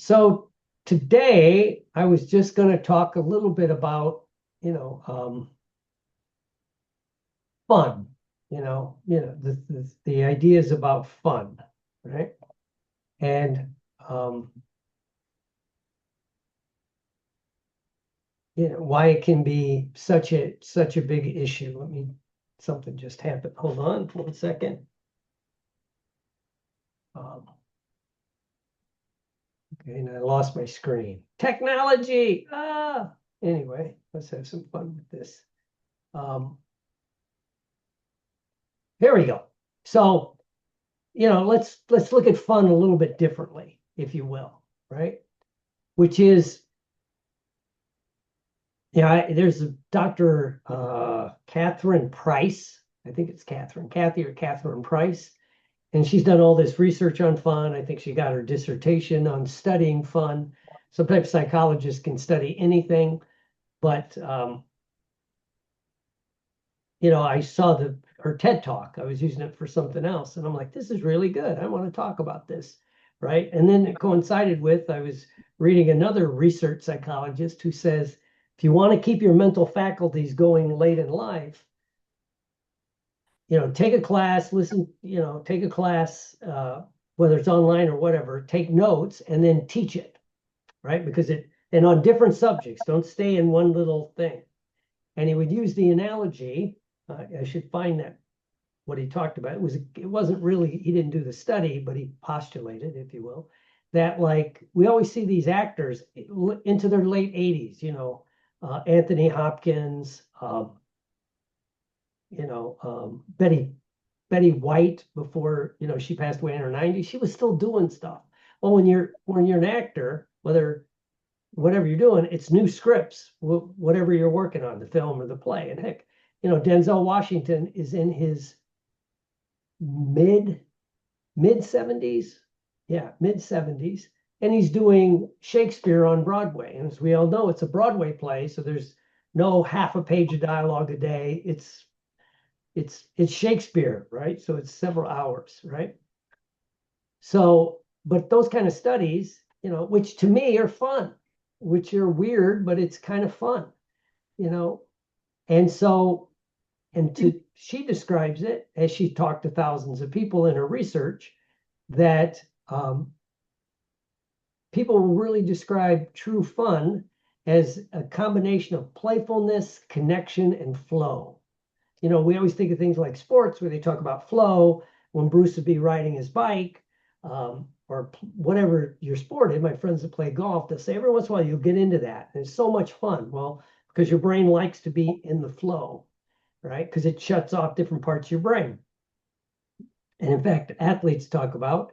So today I was just going to talk a little bit about, fun, the ideas about fun, right? And, um, why it can be such a big issue. Something just happened. Hold on 1 second. Um, okay, and I lost my screen. Technology. Anyway, let's have some fun with this. Um, Here we go. So, let's look at fun a little bit differently, if you will, right? Which is, there's a Dr. Catherine Price. I think it's Kathy or Catherine Price. And she's done all this research on fun. I think she got her dissertation on studying fun. Sometimes psychologists can study anything, but I saw her TED Talk. I was using it for something else, and I'm like, this is really good. I want to talk about this, right? And then it coincided with I was reading another research psychologist who says if you want to keep your mental faculties going late in life, take a class, listen, take a class, whether it's online or whatever, take notes and then teach it, right? And on different subjects, don't stay in one little thing. And he would use the analogy. I should find that what he talked about. It wasn't really, he didn't do the study, but he postulated, if you will, that like we always see these actors into their late 80s, Anthony Hopkins, Betty White before, she passed away in her 90s, she was still doing stuff. Well, when you're an actor, whatever you're doing, it's new scripts, whatever you're working on, the film or the play. And heck, Denzel Washington is in his mid 70s. Yeah, mid 70s. And he's doing Shakespeare on Broadway. And as we all know, it's a Broadway play, so there's no half a page of dialogue a day. It's Shakespeare, right? So it's several hours, right? So, but those kind of studies, which to me are fun, which are weird, but it's kind of fun, and so she describes it as she talked to thousands of people in her research that people will really describe true fun as a combination of playfulness, connection, and flow. We always think of things like sports where they talk about flow when Bruce would be riding his bike, or whatever your sport is. My friends that play golf, they'll say every once in a while you'll get into that. And it's so much fun. Well, because your brain likes to be in the flow, right? Because it shuts off different parts of your brain. And in fact, athletes talk about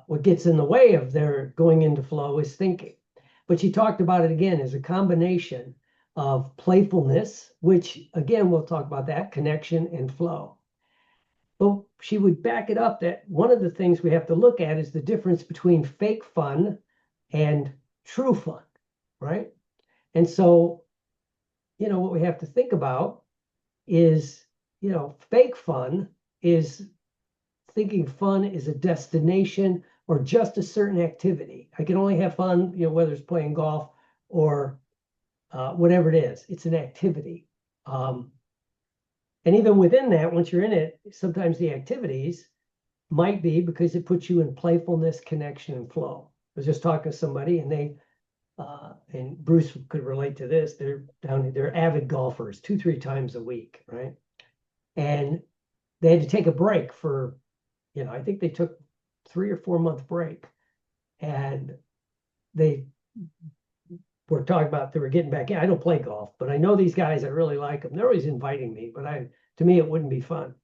what gets in the way of their going into flow is thinking. But she talked about it again as a combination of playfulness, which again, we'll talk about that, connection and flow. But she would back it up that one of the things we have to look at is the difference between fake fun and true fun, right? And so, what we have to think about is, fake fun is thinking fun is a destination or just a certain activity. I can only have fun, whether it's playing golf or whatever it is, it's an activity. And even within that, once you're in it, sometimes the activities might be because it puts you in playfulness, connection, and flow. I was just talking to somebody and and Bruce could relate to this. They're avid golfers 2-3 times a week, right? And they had to take a break for, I think they took 3 or 4 month break, and they were talking about they were getting back in. I don't play golf, but I know these guys. I really like them. They're always inviting me, but to me, it wouldn't be fun.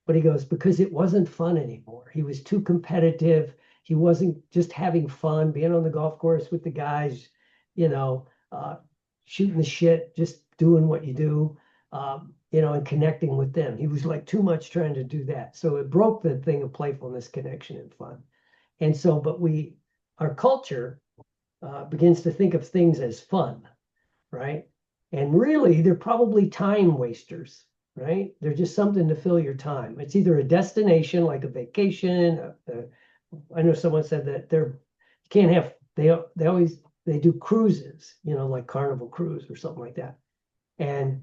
But he goes, because it wasn't fun anymore. He was too competitive. He wasn't just having fun, being on the golf course with the guys, shooting the shit, just doing what you do, and connecting with them. He was like too much trying to do that. So it broke the thing of playfulness, connection, and fun. And so, but our culture begins to think of things as fun, right? And really, they're probably time wasters, right? They're just something to fill your time. It's either a destination like a vacation. I know someone said that you can't have they do cruises, like Carnival Cruise or something like that. And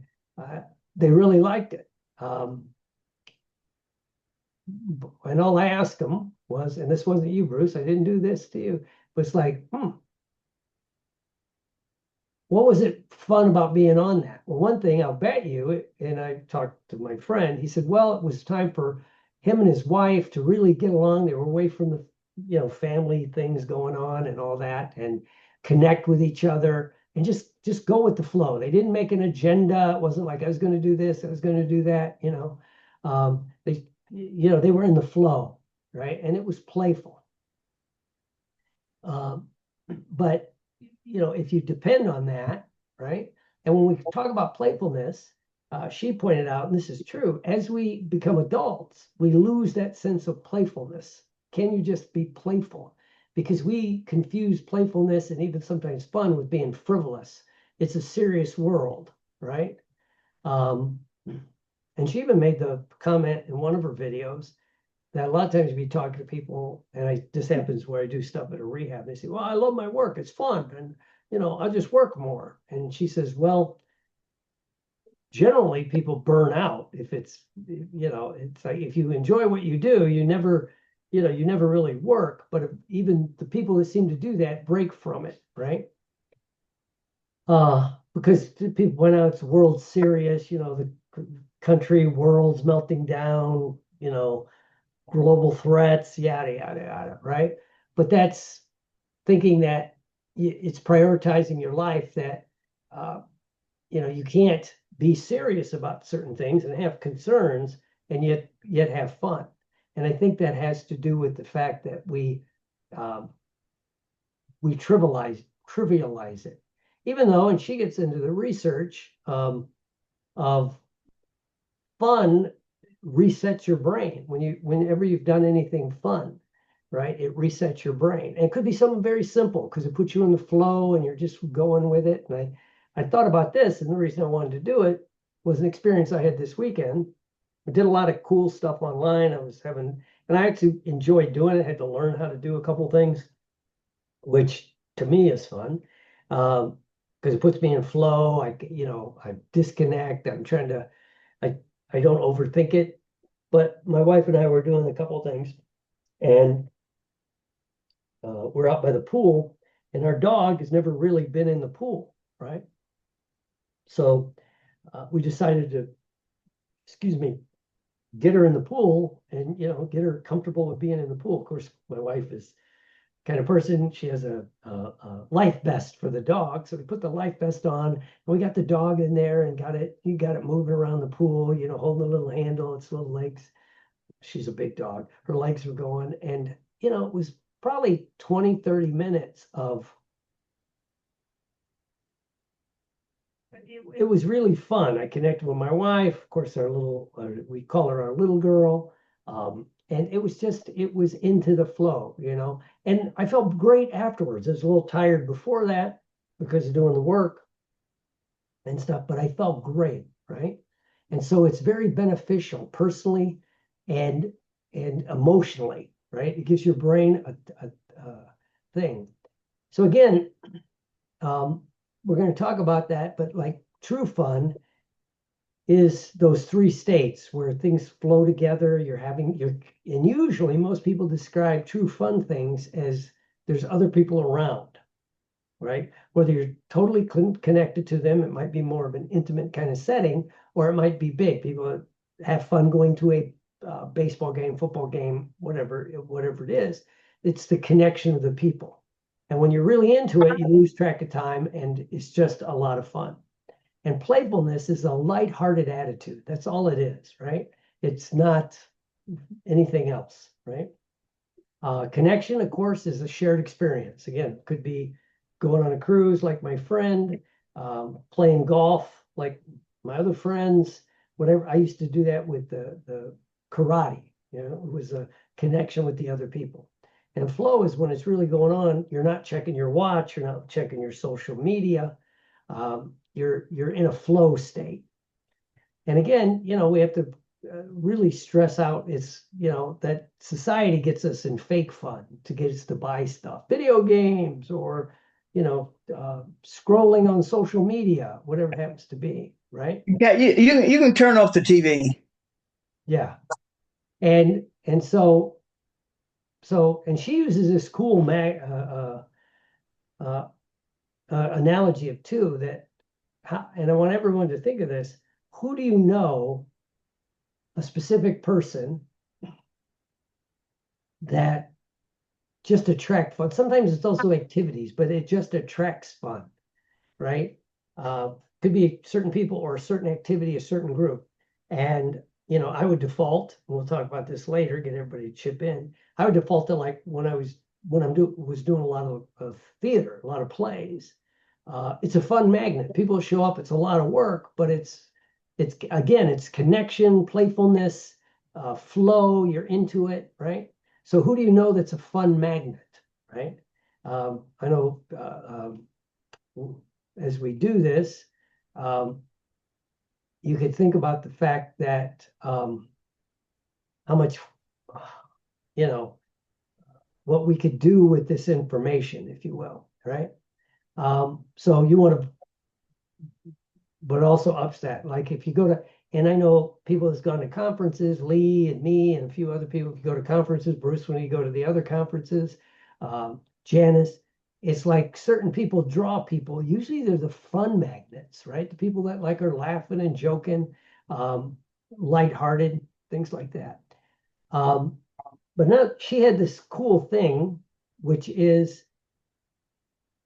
they really liked it. And all I asked them was, and this wasn't you, Bruce, I didn't do this to you, was like, what was it fun about being on that? Well, one thing I'll bet you, and I talked to my friend, he said, well, it was time for him and his wife to really get along. They were away from the, family things going on and all that, and connect with each other and just go with the flow. They didn't make an agenda. It wasn't like I was going to do this, I was going to do that, they were in the flow, right? And it was playful. But if you depend on that, right? And when we talk about playfulness, she pointed out, and this is true, as we become adults, we lose that sense of playfulness. Can you just be playful? Because we confuse playfulness and even sometimes fun with being frivolous. It's a serious world, right? And she even made the comment in one of her videos that a lot of times we talk to people, and this happens where I do stuff at a rehab. They say, well, I love my work. It's fun. And, I just work more. And she says, well, generally people burn out if it's like if you enjoy what you do, you never really work. But even the people that seem to do that break from it, right? Because people point out it's world serious, the country, world's melting down, global threats, yada, yada, yada, right? But that's thinking that it's prioritizing your life, that, you can't be serious about certain things and have concerns and yet have fun. And I think that has to do with the fact that we trivialize it, even though, and she gets into the research of fun resets your brain whenever you've done anything fun, right? It resets your brain. And it could be something very simple because it puts you in the flow and you're just going with it. And I thought about this, and the reason I wanted to do it was an experience I had this weekend. I did a lot of cool stuff online. And I actually enjoyed doing it. I had to learn how to do a couple things, which to me is fun. Because it puts me in flow. I disconnect. I don't overthink it. But my wife and I were doing a couple things, and we're out by the pool, and our dog has never really been in the pool, right? So we decided to, get her in the pool and, get her comfortable with being in the pool. Of course, my wife is kind of person, she has a life vest for the dog. So we put the life vest on and we got the dog in there and got it moving around the pool, holding the little handle, its little legs. She's a big dog. Her legs were going. And, it was probably 20, 30 minutes of, it was really fun. I connected with my wife, of course, we call her our little girl. And it was into the flow, and I felt great afterwards. I was a little tired before that because of doing the work and stuff, but I felt great, right? And so it's very beneficial personally and emotionally, right? It gives your brain a thing. So again, we're going to talk about that, but like true fun is those three states where things flow together. And usually most people describe true fun things as there's other people around, right? Whether you're totally connected to them, it might be more of an intimate kind of setting, or it might be big. People have fun going to a baseball game, football game, whatever it is. It's the connection of the people. And when you're really into it, you lose track of time, and it's just a lot of fun. And playfulness is a lighthearted attitude. That's all it is, right? It's not anything else, right? Connection, of course, is a shared experience. Again, could be going on a cruise like my friend, playing golf like my other friends, whatever. I used to do that with the karate. It was a connection with the other people. And flow is when it's really going on. You're not checking your watch. You're not checking your social media. You're in a flow state. And again, we have to really stress out is, that society gets us in fake fun to get us to buy stuff, video games, or, scrolling on social media, whatever it happens to be, right? Yeah, you can turn off the TV. Yeah. And so and she uses this cool uh, analogy of two that, and I want everyone to think of this. Who do you know, a specific person that just attract fun? Sometimes it's also activities, but it just attracts fun, right? Could be certain people or a certain activity, a certain group. And, I would default, and we'll talk about this later, get everybody to chip in. I would default to, like, when I was doing a lot of theater, a lot of plays. It's a fun magnet. People show up. It's a lot of work, but it's again, it's connection, playfulness, flow. You're into it, right? So who do you know that's a fun magnet, right? I know as we do this, you could think about the fact that how much, what we could do with this information, if you will, right? So you want to, but also ups that. Like if you go to, and I know people that's gone to conferences, Lee and me and a few other people, if you go to conferences, Bruce, when you go to the other conferences, Janice, it's like certain people draw people. Usually they're the fun magnets, right? The people that like are laughing and joking, lighthearted, things like that. But now she had this cool thing, which is,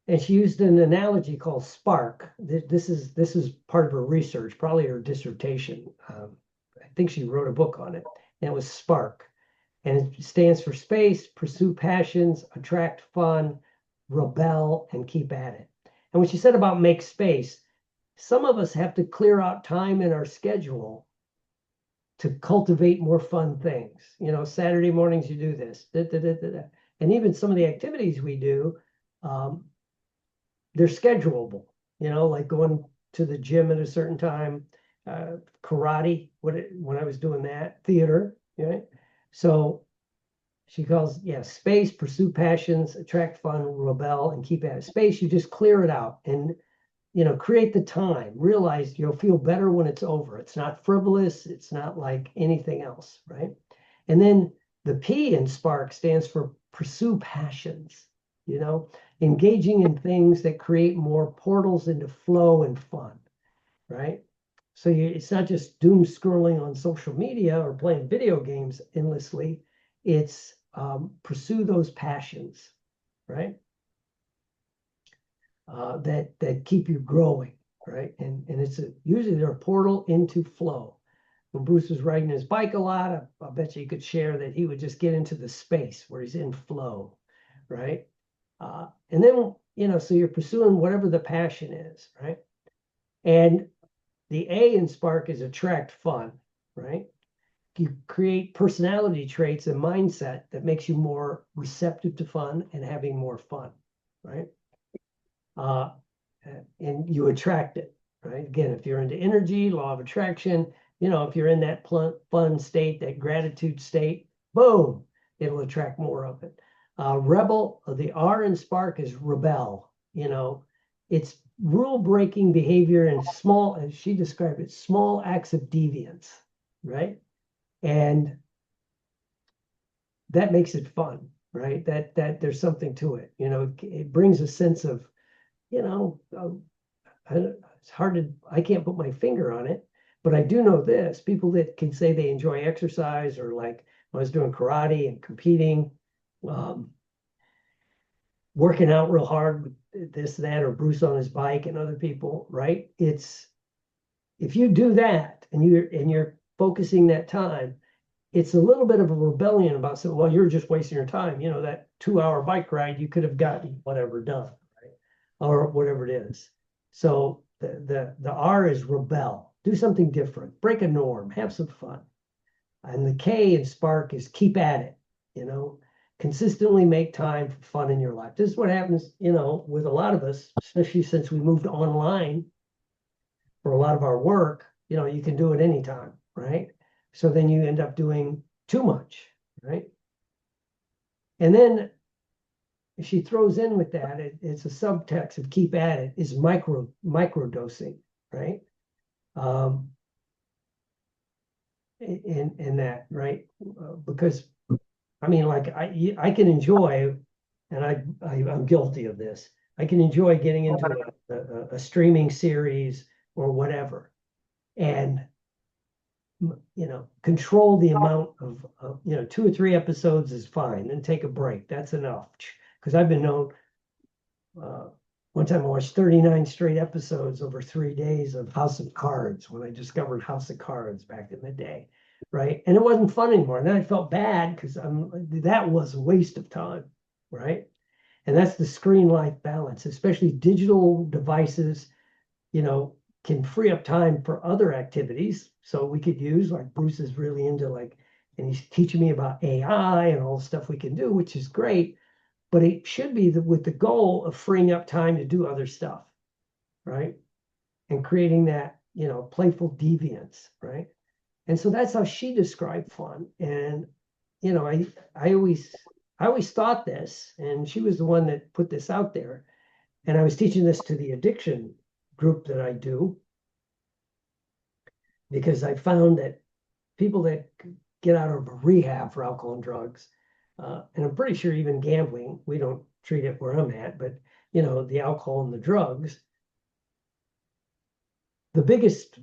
and she used an analogy called spark. This is part of her research, probably her dissertation. I think she wrote a book on it. And it was spark. And it stands for space, pursue passions, attract fun, rebel, and keep at it. And what she said about make space, some of us have to clear out time in our schedule to cultivate more fun things. Saturday mornings you do this. And even some of the activities we do, they're schedulable, like going to the gym at a certain time, karate, when I was doing that, theater, right? So she calls, space, pursue passions, attract fun, rebel, and keep at it. Space, you just clear it out and, create the time. Realize you'll feel better when it's over. It's not frivolous. It's not like anything else, right? And then the P in Spark stands for pursue passions, engaging in things that create more portals into flow and fun, right? So it's not just doom scrolling on social media or playing video games endlessly. It's pursue those passions, right? That keep you growing, right? And it's usually they're a portal into flow. When Bruce was riding his bike a lot, I bet you could share that he would just get into the space where he's in flow, right? And then, so you're pursuing whatever the passion is, right? And the A in Spark is attract fun, right? You create personality traits and mindset that makes you more receptive to fun and having more fun, right? And you attract it, right? Again, if you're into energy, law of attraction, if you're in that fun state, that gratitude state, boom, it'll attract more of it. Rebel, the R in Spark is rebel. It's rule-breaking behavior and small, as she described it, small acts of deviance, right? And that makes it fun, right? That there's something to it. It brings a sense of, it's hard to, I can't put my finger on it, but I do know this: people that can say they enjoy exercise, or like when I was doing karate and competing, working out real hard with this, that, or Bruce on his bike and other people, right? It's, if you do that and you're focusing that time, it's a little bit of a rebellion about saying, well, you're just wasting your time. That 2-hour bike ride, you could have gotten whatever done, right? Or whatever it is. So the R is rebel, do something different, break a norm, have some fun. And the K in Spark is keep at it, consistently make time for fun in your life. This is what happens, with a lot of us, especially since we moved online for a lot of our work. You can do it anytime, right? So then you end up doing too much, right? And then she throws in with that, it's a subtext of keep at it, is microdosing, right? In that, right? Because I mean, like I can enjoy, and I'm guilty of this. I can enjoy getting into a streaming series or whatever, and control the amount of 2 or 3 episodes is fine. Then take a break. That's enough. Because I've been known. One time I watched 39 straight episodes over 3 days of House of Cards when I discovered House of Cards back in the day, right? And it wasn't fun anymore. And then I felt bad because that was a waste of time, right? And that's the screen life balance, especially digital devices, can free up time for other activities. So we could use, like Bruce is really into and he's teaching me about AI and all the stuff we can do, which is great. But it should be with the goal of freeing up time to do other stuff, right? And creating that, playful deviance, right? And so that's how she described fun. And, I always thought this, and she was the one that put this out there. And I was teaching this to the addiction group that I do, because I found that people that get out of rehab for alcohol and drugs, and I'm pretty sure even gambling, we don't treat it where I'm at, but the alcohol and the drugs, the biggest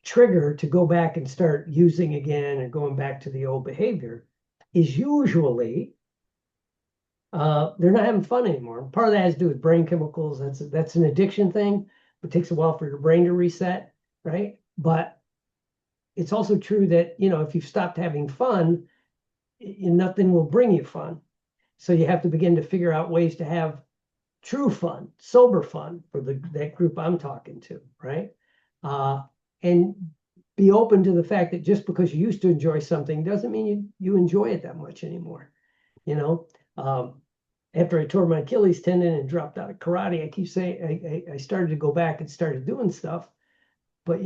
trigger to go back and start using again and going back to the old behavior is usually they're not having fun anymore. Part of that has to do with brain chemicals. That's an addiction thing. It takes a while for your brain to reset, right? But it's also true that if you've stopped having fun, nothing will bring you fun. So you have to begin to figure out ways to have true fun, sober fun for that group I'm talking to, right? And be open to the fact that just because you used to enjoy something doesn't mean you enjoy it that much anymore. After I tore my Achilles tendon and dropped out of karate, I keep saying I started to go back and started doing stuff, but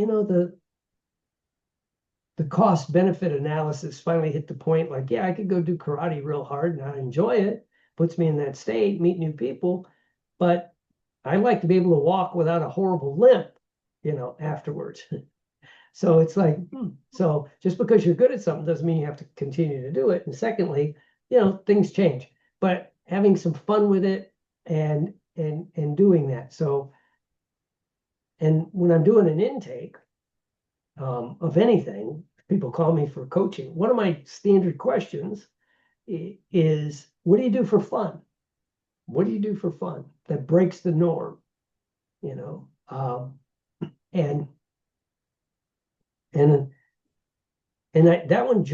the cost benefit analysis finally hit the point like, yeah, I could go do karate real hard and I enjoy it, puts me in that state, meet new people, but I like to be able to walk without a horrible limp, afterwards. So it's like, so just because you're good at something doesn't mean you have to continue to do it. And secondly, things change, but having some fun with it and doing that. So, and when I'm doing an intake, of anything, people call me for coaching. One of my standard questions is, what do you do for fun? What do you do for fun that breaks the norm? And that one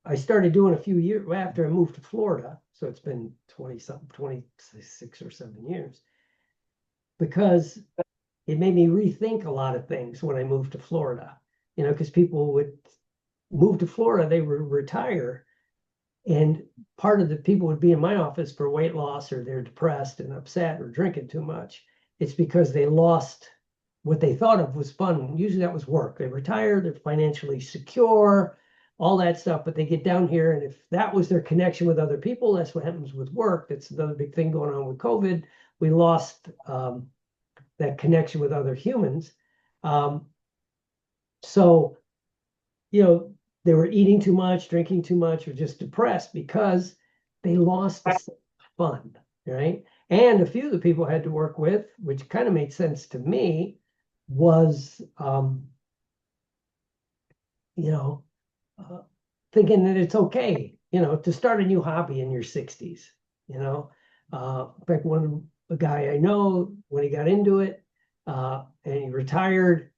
I started doing a few years after I moved to Florida. So it's been 26 or 7 years, because it made me rethink a lot of things when I moved to Florida, because people would move to Florida, they would retire, and part of the people would be in my office for weight loss, or they're depressed and upset or drinking too much. It's because they lost what they thought of was fun. Usually that was work. They retire, they're financially secure, all that stuff, but they get down here, and if that was their connection with other people, that's what happens with work. That's another big thing going on with COVID. We lost that connection with other humans. So, they were eating too much, drinking too much, or just depressed because they lost the fun, right? And a few of the people I had to work with, which kind of made sense to me, was, thinking that it's okay, to start a new hobby in your 60s, in fact, a guy I know, when he got into it, and he retired,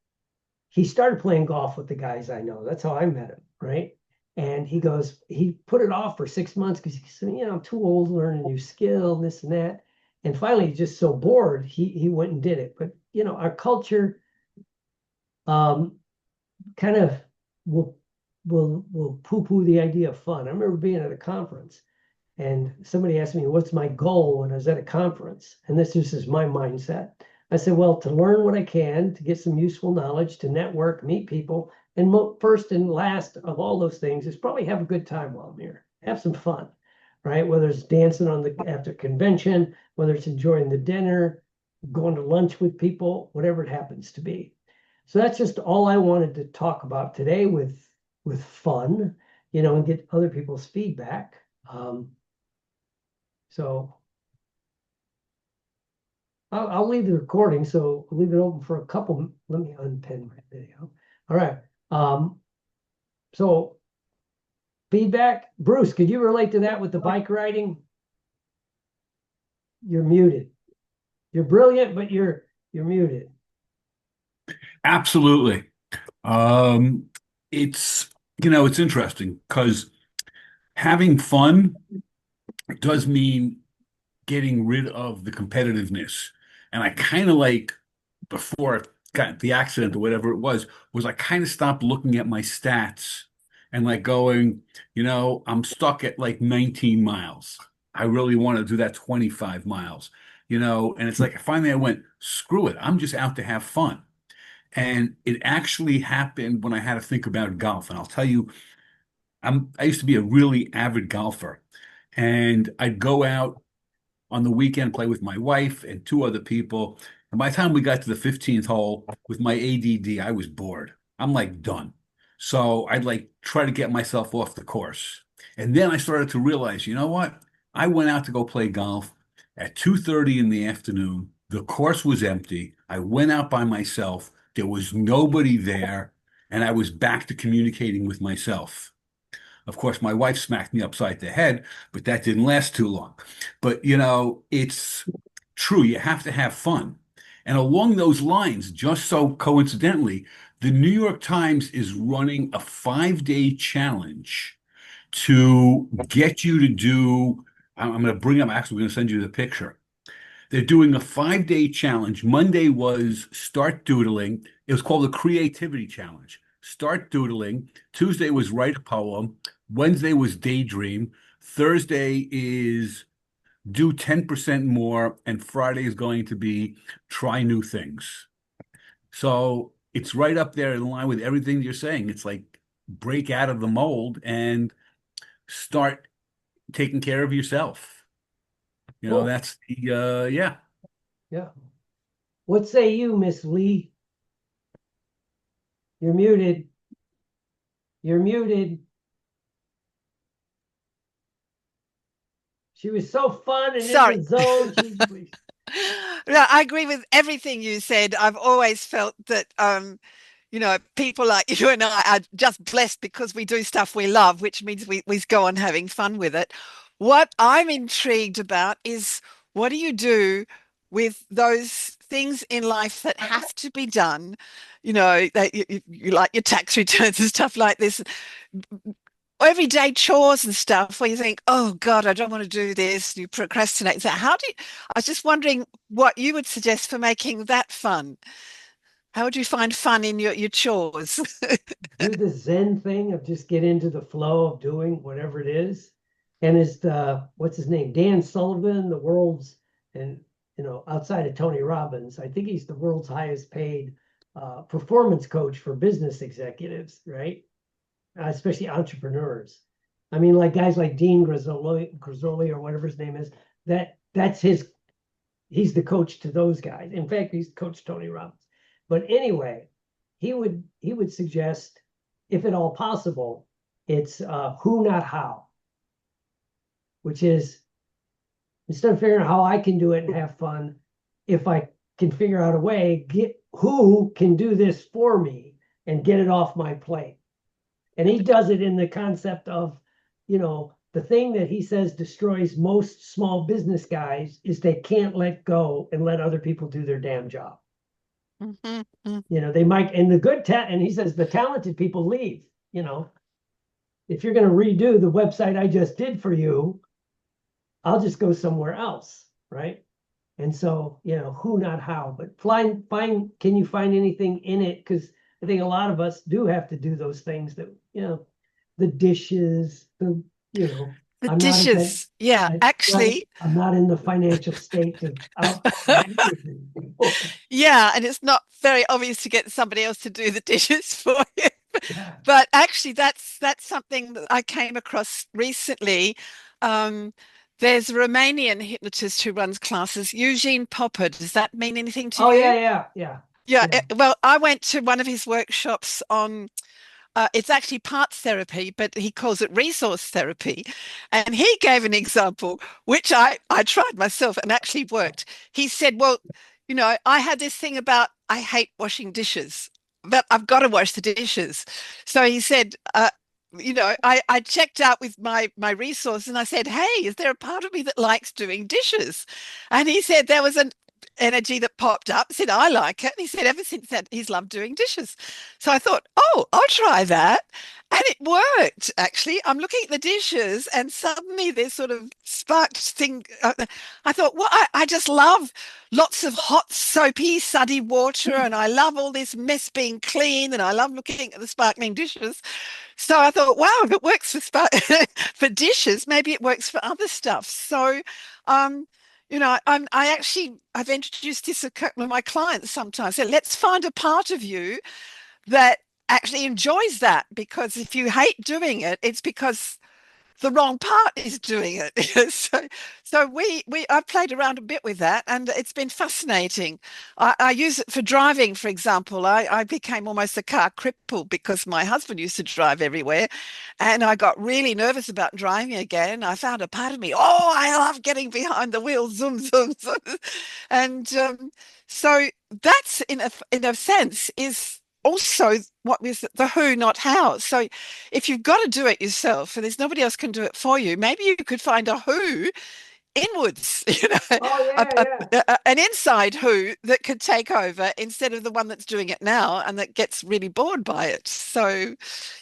he started playing golf with the guys I know. That's how I met him, right? And he put it off for 6 months because he said, I'm too old to learn a new skill, this and that. And finally, just so bored, he went and did it. But our culture kind of will poo-poo the idea of fun. I remember being at a conference, and somebody asked me, what's my goal when I was at a conference? And this is my mindset. I said, well, to learn what I can, to get some useful knowledge, to network, meet people, And first and last of all those things is probably have a good time while I'm here. Have some fun, right? Whether it's dancing after convention, whether it's enjoying the dinner, going to lunch with people, whatever it happens to be. So that's just all I wanted to talk about today with fun, and get other people's feedback. So I'll leave the recording, so I'll leave it open for a couple. Let me unpin my video. All right. So feedback, Bruce, could you relate to that with the bike riding? You're muted. You're brilliant, but you're muted. Absolutely. It's, it's interesting because having fun does mean getting rid of the competitiveness. And I kind of like, before I got the accident or whatever it was I kind of stopped looking at my stats and like going, I'm stuck at like 19 miles. I really want to do that 25 miles, and it's like finally I went, screw it. I'm just out to have fun. And it actually happened when I had to think about golf. And I'll tell you, I used to be a really avid golfer, and I'd go out on the weekend, play with my wife and two other people. And by the time we got to the 15th hole with my ADD, I was bored. I'm like done. So I'd like try to get myself off the course. And then I started to realize, you know what? I went out to go play golf at 2:30 in the afternoon. The course was empty. I went out by myself. There was nobody there, and I was back to communicating with myself. Of course, my wife smacked me upside the head, but that didn't last too long. But, it's true. You have to have fun. And along those lines, just so coincidentally, the New York Times is running a 5-day challenge to get you to do. I'm going to bring up, actually, we're going to send you the picture. They're doing a 5-day challenge. Monday was start doodling. It was called the Creativity Challenge. Start doodling. Tuesday was write a poem. Wednesday was daydream. Thursday is do 10% more. And Friday is going to be try new things. So it's right up there in line with everything you're saying. It's like break out of the mold and start taking care of yourself. Cool. That's the, yeah. Yeah. What say you, Miss Lee? You're muted. You're muted. She was so fun and Sorry. in the zone. No, I agree with everything you said. I've always felt that, people like you and I are just blessed because we do stuff we love, which means we go on having fun with it. What I'm intrigued about is, what do you do with those things in life that have to be done? That you like your tax returns and stuff like this, everyday chores and stuff where you think, oh God, I don't want to do this. You procrastinate. So I was just wondering what you would suggest for making that fun. How would you find fun in your chores? Do the Zen thing of just get into the flow of doing whatever it is. And what's his name? Dan Sullivan, the world's, and outside of Tony Robbins, I think he's the world's highest paid performance coach for business executives, right? Especially entrepreneurs. I mean, like guys like Dean Grazoli or whatever his name is, he's the coach to those guys. In fact, he's coached Tony Robbins. But anyway, he would suggest, if at all possible, it's who, not how, which is, instead of figuring out how I can do it and have fun, if I can figure out a way, get who can do this for me and get it off my plate. And he does it in the concept of, the thing that he says destroys most small business guys is they can't let go and let other people do their damn job. Mm-hmm. They might, and and he says the talented people leave. If you're going to redo the website I just did for you, I'll just go somewhere else, right? And so, who, not how, but can you find anything in it? Because I think a lot of us do have to do those things that, the dishes, the dishes. Actually, I'm not in the financial state to yeah, and it's not very obvious to get somebody else to do the dishes for you. Yeah. But actually, that's something that I came across recently. Um, there's a Romanian hypnotist who runs classes, Eugene Popper. Does that mean anything to Oh, you? yeah. Yeah. Yeah. Well, I went to one of his workshops on it's actually parts therapy, but he calls it resource therapy. And he gave an example, which I tried myself and actually worked. He said, well, I had this thing about I hate washing dishes, but I've got to wash the dishes. So he said, I checked out with my resource and I said, hey, is there a part of me that likes doing dishes? And he said there was an energy that popped up, said, I like it. And he said, ever since that, he's loved doing dishes. So I thought, oh, I'll try that. And it worked, actually. I'm looking at the dishes and suddenly this sort of sparked thing. I thought, well, I just love lots of hot, soapy, suddy water. And I love all this mess being clean. And I love looking at the sparkling dishes. So I thought, wow, if it works for for dishes, maybe it works for other stuff. So, um, I've introduced this to a couple of my clients sometimes. So let's find a part of you that actually enjoys that, because if you hate doing it, it's because the wrong part is doing it. So I've played around a bit with that, and it's been fascinating. I use it for driving, for example. I became almost a car cripple because my husband used to drive everywhere, and I got really nervous about driving again. I found a part of me, oh, I love getting behind the wheel, zoom, zoom, zoom. And so that's in a sense is also what was the who, not how. So if you've got to do it yourself and there's nobody else can do it for you, maybe you could find a who inwards, Oh, yeah. an inside who that could take over instead of the one that's doing it now and that gets really bored by it. So,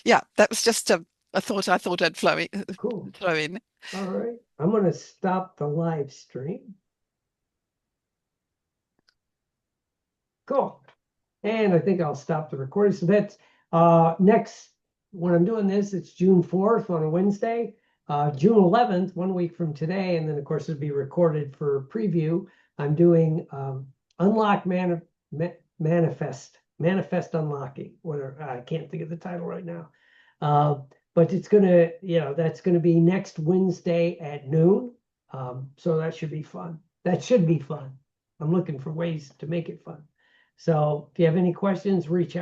yeah, that was just a thought I thought I'd Cool. throw in. All right. I'm going to stop the live stream. Cool. And I think I'll stop the recording. So that's next, when I'm doing this, it's June 4th on a Wednesday. June 11th, 1 week from today. And then, of course, it'll be recorded for preview. I'm doing Unlock Manifest Unlocking. Whatever, I can't think of the title right now. But it's going to, that's going to be next Wednesday at noon. So that should be fun. I'm looking for ways to make it fun. So if you have any questions, reach out.